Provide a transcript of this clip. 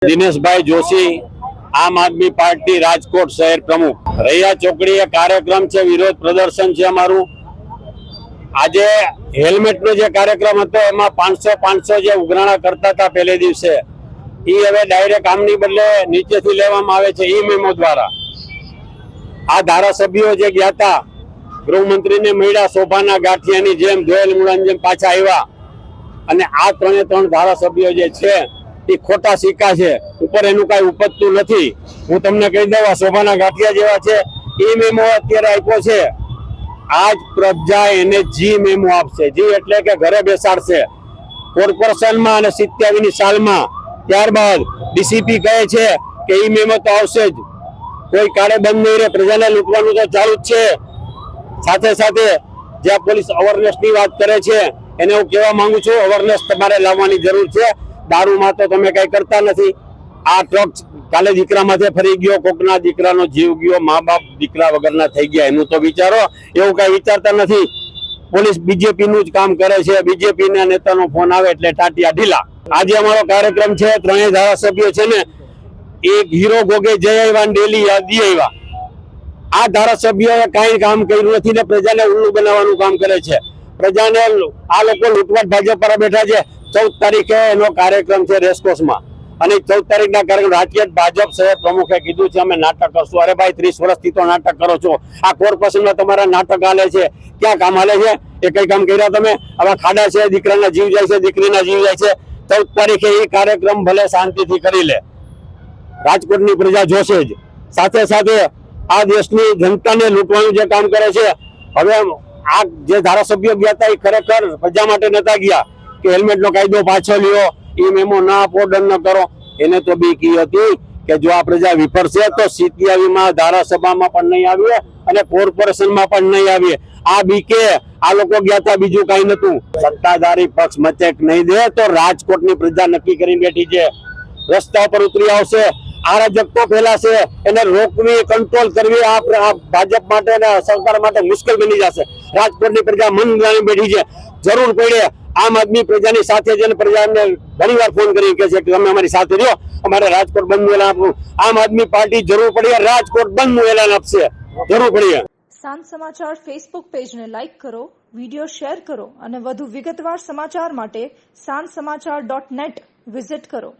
દિનેશભાઈ જોશી, આમ આદમી પાર્ટી રાજકોટ શહેર પ્રમુખ। રૈયા ચોકડીએ કાર્યક્રમ છે, વિરોધ પ્રદર્શન છે અમારું। આજે હેલ્મેટનો જે કાર્યક્રમ હતો એમાં 500 જે ઉઘરાણા કરતા હતા પહેલે દિવસે, એ હવે ડાયરેક્ટ આમની બદલે નીચેથી લેવામાં આવે છે ઈ મેમો દ્વારા। આ ધારાસભ્યો જે ગયા હતા ગૃહમંત્રીને મળ્યા, શોભાના ગાંઠિયાની જેમ, ધોયેલ મૂળાની જેમ પાછા આવ્યા, અને આ ત્રણે ત્રણ ધારાસભ્યો જે છે એ ખોટા સિક્કા છે, ઉપર એનું કઈ ઉપજતું નથી। હું તમને કહી દઉં, શોભાના ગાંઠિયા જેવા છે એ મેમો અત્યારે આપ્યો છે। આજ પ્રજા એને જી મેમો આપશે, જી એટલે કે ઘરે બેસાડશે કોર્પોરેશનમાં અને 87ની સાલમાં। ત્યારબાદ ડીસીપી કહે છે કે ઈ મેમો તો આવશે જ, કોઈ કાળે બંધ નહીં રહે, પ્રજાને લૂંટવાનું તો ચાલુ જ છે। સાથે સાથે જ્યાં પોલીસ અવેરનેસની વાત કરે છે એને હું કહેવા માંગુ છું, અવેરનેસ તમારે લાવવાની જરૂર છે। દારૂમાં તો તમે કઈ કરતા નથી। આ ટ્રક કાલે દીકરામાંથી ફરી ગયો, કોકના દીકરાનો જીવ ગયો, મા બાપ દીકરા વગરના થઈ ગયા, એનું તો વિચારો। એવું કઈ વિચારતા નથી। પોલીસ બીજેપી નું જ કામ કરે છે, બીજેપી ના નેતાનો ફોન આવે એટલે ટાટિયા ઢીલા। આજે અમારો કાર્યક્રમ છે, ત્રણેય ધારાસભ્યો છે ને એક હીરો ગોગે જઈ આવ્યા, ડેલી યાદી આવ્યા। આ ધારાસભ્યોએ કઈ કામ કર્યું નથી ને પ્રજાને ઉલ્લુ બનાવવાનું કામ કરે છે। પ્રજાને આ લોકો લૂંટવાટ ભાજપ પર બેઠા છે। 14 તારીખે એનો કાર્યક્રમ છે રેસકોર્સમાં, અને 14 તારીખના કાર્યક્રમ રાજ્ય ભાજપ શહેર પ્રમુખે કીધું છે અમે નાટક કરશું। અરે ભાઈ, 30 વર્ષથી તો નાટક કરો છો। આ કોર્પોરેશનમાં તમારા નાટક હાલે છે, ક્યાં કામ હાલે છે? એ કઈ કામ કર્યા તમે? આવા ખાડા છે, દીકરાના જીવ જાય છે, દીકરીના જીવ જાય છે। 14 તારીખે એ કાર્યક્રમ ભલે શાંતિથી કરી લે, રાજકોટની પ્રજા જોશે જ। સાથે સાથે આ દેશની જનતાને લૂંટવાનું જે કામ કરે છે, હવે આ જે ધારાસભ્યો ગયા હતા એ ખરેખર પ્રજા માટે નતા ગયા કે હેલ્મેટનો કાયદો પાછો લ્યો, એ મેમો ના આપો, દંડ ન કરો। એને તો બીક હતી કે જો આ પ્રજા વિફરશે તો 87માં ધારાસભામાં પણ નહીં આવીએ અને કોર્પોરેશનમાં પણ નહીં આવીએ। આ બીકે આ લોકો ગયા હતા, બીજું કઈ નતું। સત્તાધારી પક્ષ મચેક નહીં દે તો રાજકોટની પ્રજા નક્કી કરીને બેઠી છે, રસ્તા પર ઉતરી આવશે। અરાજકતા ફેલાશે, એને રોકવી, કંટ્રોલ કરવી આ ભાજપ માટે અને સરકાર માટે મુશ્કેલ બની જશે। રાજકોટની પ્રજા મન જાણી બેઠી છે। જરૂર પડે આમ આદમી પ્રજાની સાથે જઈને પ્રજાને ઘણીવાર ફોન કરી કે છે કે તમે અમારી સાથે રહ્યો, અમારે રાજકોટ બંધનું એલાન આપવું। આમ આદમી પાર્ટી જરૂર પડે રાજકોટ બંધનું એલાન આપશે, જરૂર પડે। સાંજ સમાચાર ફેસબુક પેજને લાઇક કરો, વિડીયો શેર કરો અને વધુ વિગતવાર સમાચાર માટે sanssamachar.net વિઝિટ કરો।